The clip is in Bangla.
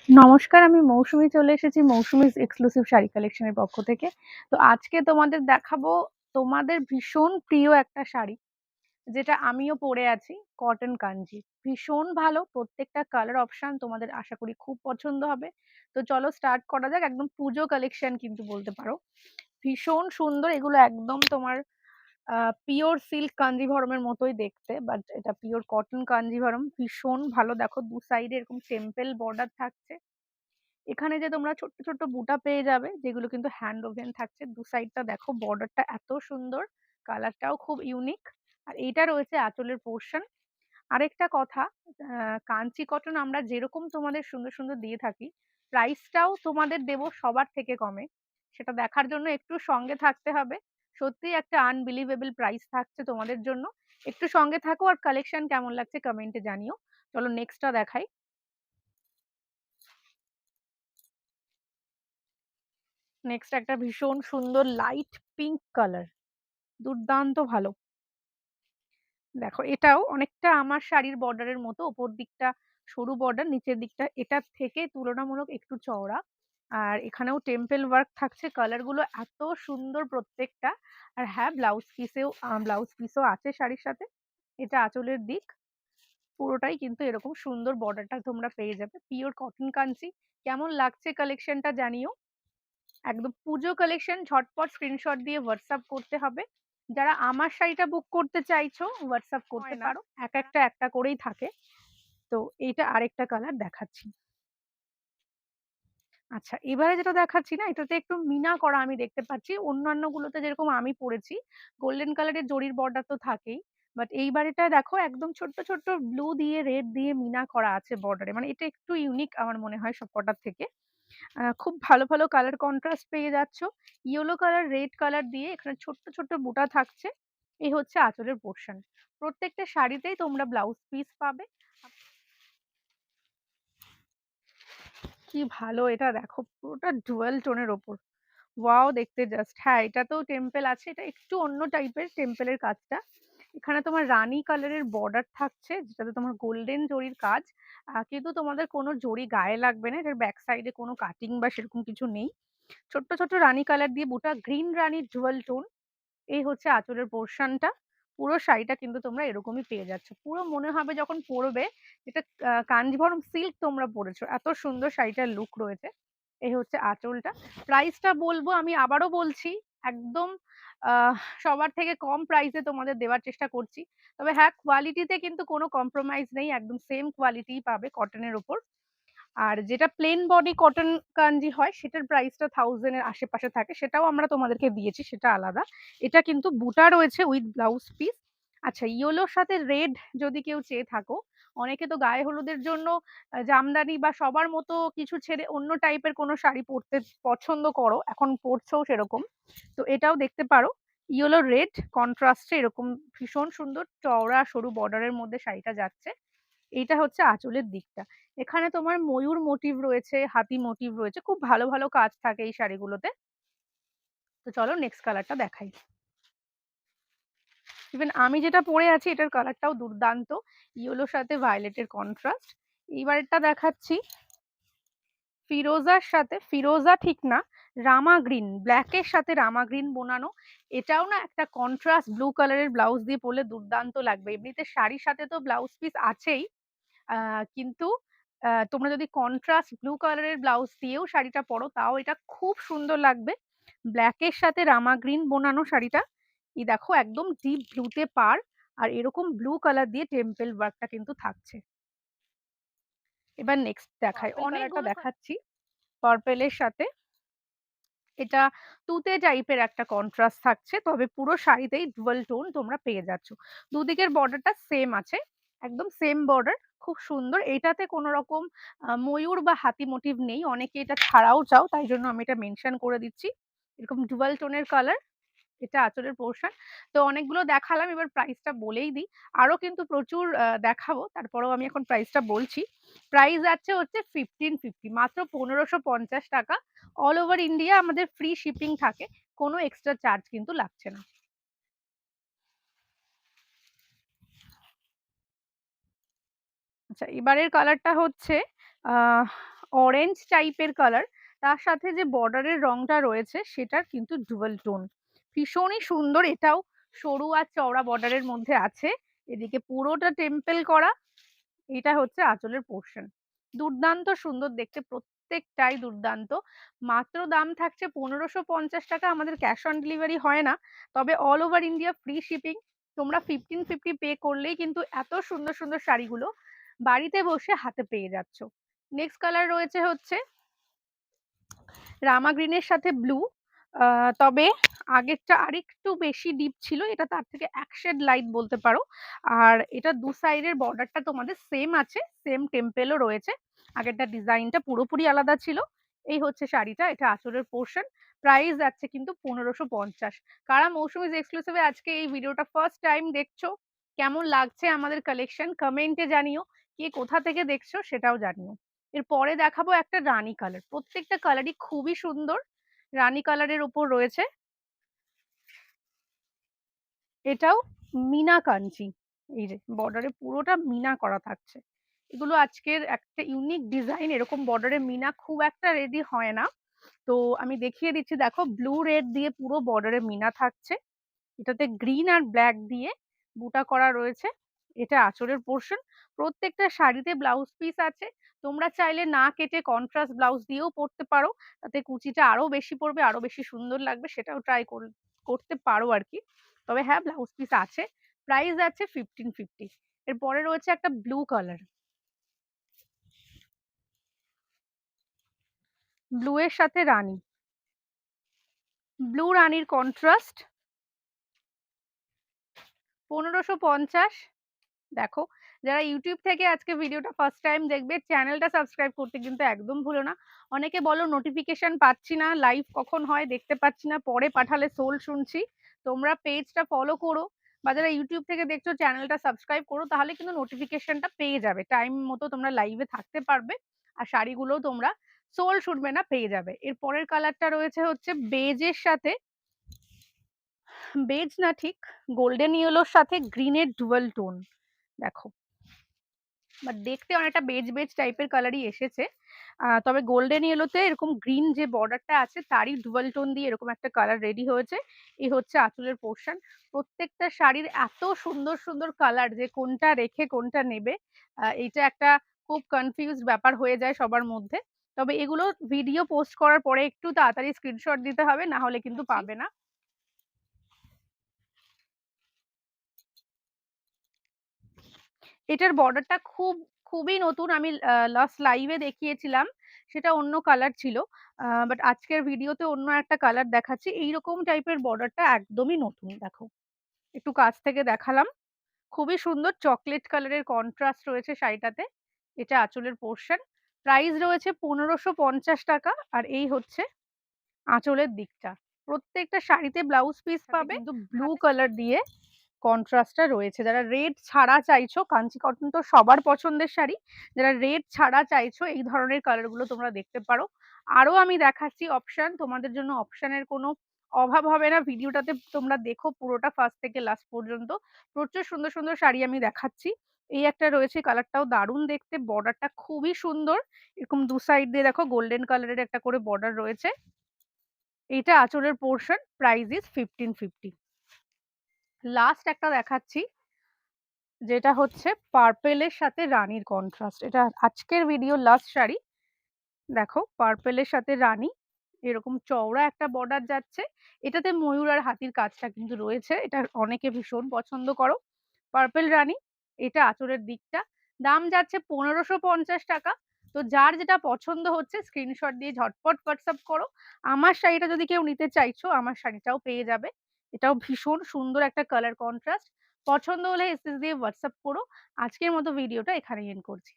নমস্কার, আমি মৌসুমী চলে এসেছি মৌসুমীস এক্সক্লুসিভ শাড়ি কালেকশনের পক্ষ থেকে। তো আজকে তোমাদের দেখাবো তোমাদের ভীষণ প্রিয় একটা শাড়ি, যেটা আমিও পরে আছি, কটন কাঞ্জি। ভীষণ ভালো, প্রত্যেকটা কালার অপশন তোমাদের আশা করি খুব পছন্দ হবে। তো চলো স্টার্ট করা যাক। একদম পুজো কালেকশন কিন্তু বলতে পারো। ভীষণ সুন্দর, এগুলো একদম তোমার পিওর সিল্ক কাঞ্জিভরমের মতোই দেখতে, বাট এটা পিওর কটন কাঞ্জিভরম। ভীষণ ভালো, দেখো দু সাইডে এরকম টেম্পল বর্ডার থাকছে। এখানে যে তোমরা ছোট্ট ছোট্ট বুটা পেয়ে যাবে, যেগুলো কিন্তু হ্যান্ড ওভেন থাকছে। দু সাইডটা দেখো, বর্ডারটা এত সুন্দর, কালারটাও খুব ইউনিক। আর এইটা রয়েছে আঁচলের পোর্শন। আরেকটা কথা, কাঞ্চি কটন আমরা যেরকম তোমাদের সুন্দর সুন্দর দিয়ে থাকি, প্রাইসটাও তোমাদের দেব সবার থেকে কমে। সেটা দেখার জন্য একটু সঙ্গে থাকতে হবে। সত্যি একটা আনবিলিভেবল প্রাইস থাকছে তোমাদের জন্য। একটু সঙ্গে থাকো, আর কালেকশন কেমন লাগছে কমেন্টে জানিও। চলো নেক্সটটা দেখাই। নেক্সট একটা ভীষণ সুন্দর লাইট পিঙ্ক কালার, দুর্দান্ত ভালো। দেখো এটাও অনেকটা আমার শাড়ির বর্ডারের মতো, ওপর দিকটা সরু বর্ডার, নিচের দিকটা এটার থেকে তুলনামূলক একটু চওড়া। আর এখানেও টেম্পল ওয়ার্ক থাকছে, কালার গুলো এত সুন্দর প্রত্যেকটা। আর হ্যাঁ, ব্লাউজ পিসও আছে শাড়ির সাথে। এটা আঁচলের দিক, পুরোটাই কিন্তু এরকম সুন্দর বর্ডারটা তোমরা পেয়ে যাবে। Pure cotton Kanchi. কেমন লাগছে কালেকশনটা জানিও। একদম পুজো কালেকশন, ঝটপট স্ক্রিনশট দিয়ে হোয়াটসঅ্যাপ করতে হবে। যারা আমার শাড়িটা বুক করতে চাইছো হোয়াটসঅ্যাপ করতে পারো, এক একটা একটা করেই থাকে। তো এইটা আরেকটা কালার দেখাচ্ছি। আচ্ছা, এবারে যেটা দেখাচ্ছি না, এটাতে একটু মিনা করা আমি দেখতে পাচ্ছি। অন্যান্য গুলোতে যেরকম আমি পরেছি গোল্ডেন কালারের জরির বর্ডার তো থাকেই, বাট এইবারেটা দেখো একদম ছোট্ট ছোট্ট ব্লু দিয়ে রেড দিয়ে মিনা করা আছে বর্ডারে। মানে এটা একটু ইউনিক আমার মনে হয় সবকটার থেকে। খুব ভালো ভালো কালার কন্ট্রাস্ট পেয়ে যাচ্ছ। ইয়েলো কালার, রেড কালার দিয়ে এখানে ছোট্ট ছোট্ট বুটা থাকছে। এই হচ্ছে আঁচলের পোর্শন। প্রত্যেকটা শাড়িতেই তোমরা ব্লাউজ পিস পাবে। কি ভালো, এটা দেখো পুরোটা ডুয়াল টোনের ওপর। ওয়াও, দেখতে জাস্ট। হ্যাঁ, এটাতেও টেম্পল আছে, এটা একটু অন্য টাইপের টেম্পলের কাজটা। এখানে তোমার রানী কালারের বর্ডার থাকছে, যেটাতে তোমার গোল্ডেন জরির কাজ। কিন্তু তোমাদের কোনো জরি গায়ে লাগবে না, এটার ব্যাক সাইডে কোনো কাটিং বা সেরকম কিছু নেই। ছোট্ট ছোট্ট রানী কালার দিয়ে বুটা, গ্রিন রানীর ডুয়াল টোন। এই হচ্ছে আঁচলের পোর্শনটা। পুরো শাড়িটা কিন্তু তোমরা এরকমই পেয়ে যাচ্ছ। পুরো মনে হবে যখন পরবে এটা কাঞ্জিভরম সিল্ক তোমরা পরেছো, এত সুন্দর শাড়িটার লুক রয়েছে। এই হচ্ছে আঁচলটা। প্রাইসটা বলবো, আমি আবারও বলছি, একদম আহ সবার থেকে কম প্রাইসে তোমাদের দেওয়ার চেষ্টা করছি। তবে হ্যাঁ, কোয়ালিটিতে কিন্তু কোনো কম্প্রোমাইজ নেই, একদম সেম কোয়ালিটি পাবে কটনের ওপর। আর যেটা প্লেন বডি কটন কাঞ্জি হয় সেটার প্রাইসটা 1000 এর আশেপাশে থাকে, সেটাও আমরা তোমাদেরকে দিয়েছি, সেটা আলাদা। এটা কিন্তু বুটা রয়েছে উইথ ব্লাউজ পিস। আচ্ছা, ইয়েলোর সাথে রেড যদি কেউ চেয়ে থাকো, অনেকে তো গায়ে হলুদের জন্য জামদানি বা সবার মতো কিছু ছেড়ে অন্য টাইপের কোনো শাড়ি পরতে পছন্দ করো, এখন পরছেও সেরকম, তো এটাও দেখতে পারো। ইয়েলো রেড কন্ট্রাস্টে এরকম ভীষণ সুন্দর চওড়া সরু বর্ডারের মধ্যে শাড়িটা যাচ্ছে। এইটা হচ্ছে আঁচলের দিকটা। এখানে তোমার ময়ূর মোটিভ রয়েছে, হাতি মোটিভ রয়েছে, খুব ভালো ভালো কাজ থাকে এই শাড়িগুলোতে। তো চলো নেক্সট কালারটা দেখাই। ইভেন আমি যেটা পরে আছি এটার কালারটাও দুর্দান্ত, ইয়েলোর সাথে ভায়োলেটের কন্ট্রাস্ট। এইবারটা দেখাচ্ছি ফিরোজার সাথে, ফিরোজা ঠিক না, রামা গ্রিন, ব্ল্যাকের সাথে রামা গ্রিন বোনানো। এটাও না একটা কন্ট্রাস্ট ব্লু কালারের ব্লাউজ দিয়ে পরলে দুর্দান্ত লাগবে। এমনিতে শাড়ির সাথে তো ব্লাউজ পিস আছেই, কিন্তু তোমরা যদি কন্ট্রাস্ট ব্লু কালারের ব্লাউজ দিয়েও শাড়িটা পরো তাও এটা খুব সুন্দর লাগবে। ব্ল্যাকের সাথে রামা গ্রিন বোনানো শাড়িটা, এই দেখো একদম ডিপ ব্লুতে পার, আর এরকম ব্লু কালার দিয়ে টেম্পল ওয়ার্কটা কিন্তু থাকছে। এবার নেক্সট দেখাই, অনেকটা দেখাচ্ছি পার্পেলের সাথে। এটা তুতে টাইপের একটা কন্ট্রাস্ট থাকছে, তবে পুরো শাড়িতেই ডুয়াল টোন তোমরা পেয়ে যাচ্ছ। দুদিকের বর্ডারটা সেম আছে, একদম সেম বর্ডার, খুব সুন্দর। এটাতে কোনো রকম ময়ূর বা হাতি মোটিভ নেই, অনেকে এটা ছাড়াও চাও, তাই জন্য আমি এটা মেনশন করে দিচ্ছি। এরকম ডুয়াল টোনের কালার, এটা আঁচলের পোর্শন। তো অনেকগুলো দেখালাম, এবার প্রাইসটা বলেই দিই। আরো কিন্তু প্রচুর দেখাবো, তারপরেও আমি এখন প্রাইসটা বলছি। প্রাইস আছে হচ্ছে 1550, মাত্র 1550 টাকা। অল ওভার ইন্ডিয়া আমাদের ফ্রি শিপিং থাকে, কোনো এক্সট্রা চার্জ কিন্তু লাগছে না। আচ্ছা, এবারের কালারটা হচ্ছে অরেঞ্জ টাইপের কালার, তার সাথে যে বর্ডারের রংটা রয়েছে সেটার কিন্তু ডুয়াল টোন, ভীষণই সুন্দর। এটাও সরু আর চওড়া বর্ডারের মধ্যে আছে, এদিকে পুরোটা টেম্পল করা। এটা হচ্ছে আঁচলের পোর্শন, দুর্দান্ত সুন্দর দেখতে, প্রত্যেকটাই দুর্দান্ত। মাত্র দাম থাকছে 1550 টাকা। আমাদের ক্যাশ অন ডেলিভারি হয় না, তবে all over India free shipping. তোমরা 1550 পে করলেই কিন্তু এত সুন্দর সুন্দর শাড়িগুলো বাড়িতে বসে হাতে পেয়ে যাচ্ছ। নেক্সট কালার রয়েছে হচ্ছে রামা গ্রিনের সাথে ব্লু, তবে আগেরটা আরেকটু বেশি ডিপ ছিল, এটা তার থেকে এক শেড লাইট বলতে পারো। আর এটা দু সাইডের বর্ডারটা তোমাদের সেম আছে, সেম টেম্পেলও রয়েছে। আগেরটা ডিজাইনটা পুরোপুরি আলাদা ছিল। এই হচ্ছে শাড়িটা, এটা আঁচলের পোর্শন। প্রাইস যাচ্ছে কিন্তু 1550। কারা মৌসুমীজ এক্সক্লুসিভে আজকে এই ভিডিওটা ফার্স্ট টাইম দেখছো, কেমন লাগছে আমাদের কালেকশন কমেন্টে জানিও, কে কোথা থেকে দেখছো সেটাও জানিও। এরপরে দেখাবো একটা রানী কালার, প্রত্যেকটা কালারই খুবই সুন্দর। রানী কালারের উপর রয়েছে, এটাও মিনা কাঞ্চি, এই যে বর্ডারে পুরোটা মিনা করা থাকছে। এগুলো আজকের একটা ইউনিক ডিজাইন, এরকম বর্ডারে মিনা খুব একটা রেডি হয় না। তো আমি দেখিয়ে দিচ্ছি, দেখো ব্লু রেড দিয়ে পুরো বর্ডারে মিনা থাকছে, এটাতে গ্রিন আর ব্ল্যাক দিয়ে বুটা করা রয়েছে। এটা আঁচলের পোর্শন। প্রত্যেকটা শাড়িতে ব্লাউজ পিস আছে, তোমরা চাইলে না কেটে কন্ট্রাস্ট ব্লাউজ দিয়েও পরতে পারো, তাতে কুচিটা আরো বেশি পড়বে, আরো বেশি সুন্দর লাগবে, সেটাও ট্রাই করতে পারো আর কি। তবে হ্যাঁ, ব্লাউজ পিস আছে। প্রাইস আছে 1550। এরপরে রয়েছে একটা ব্লু কালার, ব্লু এর সাথে রানী, ব্লু রানীর কন্ট্রাস্ট, 1550। দেখো, যারা ইউটিউব থেকে আজকে ভিডিওটা ফার্স্ট টাইম দেখবে, চ্যানেলটা সাবস্ক্রাইব করতে কিন্তু একদম ভুলো না। অনেকে বলো নোটিফিকেশন পাচ্ছি না, লাইভ কখন হয় দেখতে পাচ্ছি না, পরে পাঠালে সোল শুনছি। তোমরা পেজটা ফলো করো, বা যারা ইউটিউব থেকে দেখছো চ্যানেলটা সাবস্ক্রাইব করো, তাহলে কিন্তু নোটিফিকেশনটা পেয়ে যাবে, টাইম মতো তোমরা লাইভে থাকতে পারবে। আর শাড়িগুলোও তোমরা সোল শুনবে না, পেয়ে যাবে। এর পরের কালারটা রয়েছে হচ্ছে বেজের সাথে, বেজ না ঠিক, গোল্ডেন ইয়েলোর সাথে গ্রিনের ডুয়াল টোন। দেখো, বাট দেখতে অনেকটা বেজ বেজ টাইপের কালারই এসেছে, তবে গোল্ডেন ইয়েলোতে এরকম গ্রিন যে বর্ডারটা আছে তারই ডুয়াল টোন দিয়ে এরকম একটা কালার রেডি হয়েছে। এই হচ্ছে আঁচলের পোর্শন। প্রত্যেকটা শাড়ির এত সুন্দর সুন্দর কালার যে কোনটা রেখে কোনটা নেবে, এইটা একটা খুব কনফিউজ ব্যাপার হয়ে যায় সবার মধ্যে। তবে এগুলো ভিডিও পোস্ট করার পরে একটু তাড়াতাড়ি স্ক্রিনশট দিতে হবে, না হলে কিন্তু পাবে না। এটার বর্ডারটা খুবই নতুন, আমি লাস্ট লাইভে দেখিয়েছিলাম সেটা অন্য কালার ছিল, বাট আজকের ভিডিওতে অন্য একটা কালার দেখাচ্ছি। এইরকম টাইপের বর্ডারটা একদমই নতুন। দেখো, একটু কাছ থেকে দেখালাম, খুবই সুন্দর চকলেট কালারের কন্ট্রাস্ট রয়েছে শাড়িটাতে। এটা আঁচলের পোর্শন। প্রাইস রয়েছে 1550 টাকা। আর এই হচ্ছে আঁচলের দিকটা। প্রত্যেকটা শাড়িতে ব্লাউজ পিস পাবে কিন্তু ব্লু কালার দিয়ে কন্ট্রাস্টটা রয়েছে। যারা রেড ছাড়া চাইছো, কাঞ্চি কটন তো সবার পছন্দের শাড়ি, যারা রেড ছাড়া চাইছো এই ধরনের কালারগুলো তোমরা দেখতে পারো। আরো আমি দেখাচ্ছি অপশন, তোমাদের জন্য অপশনের কোনো অভাব হবে না। ভিডিওটাতে তোমরা দেখো পুরোটা ফার্স্ট থেকে লাস্ট পর্যন্ত, প্রচুর সুন্দর সুন্দর শাড়ি আমি দেখাচ্ছি। এই একটা রয়েছে, কালারটাও দারুণ দেখতে, বর্ডারটা খুবই সুন্দর, এরকম দু সাইড দিয়ে দেখো গোল্ডেন কালারের একটা করে বর্ডার রয়েছে। এটা আঁচলের পোর্শন। Price is 1550। লাস্ট একটা দেখাচ্ছি, যেটা হচ্ছে পার্পেলের সাথে রানীর কন্ট্রাস্ট। এটা আজকের ভিডিও লাস্ট শাড়ি। দেখো, পার্পেলের সাথে রানী, এরকম চওড়া একটা বর্ডার যাচ্ছে, এটাতে ময়ূর আর হাতির কাজটা কিন্তু রয়েছে, এটা অনেকে ভীষণ পছন্দ করো। পার্পেল রানী, এটা আঁচলের দিকটা। দাম যাচ্ছে 1550 টাকা। তো যার যেটা পছন্দ হচ্ছে স্ক্রিনশট দিয়ে ঝটপট হোয়াটসঅ্যাপ করো। আমার শাড়িটা যদি কেউ নিতে চাইছো, আমার শাড়িটাও পেয়ে যাবে। এটাও ভীষণ সুন্দর একটা কালার কন্ট্রাস্ট। পছন্দ হলে এসএস দিয়ে হোয়াটসঅ্যাপ করো। আজকের মতো ভিডিওটা এখানেই এন্ড করছি।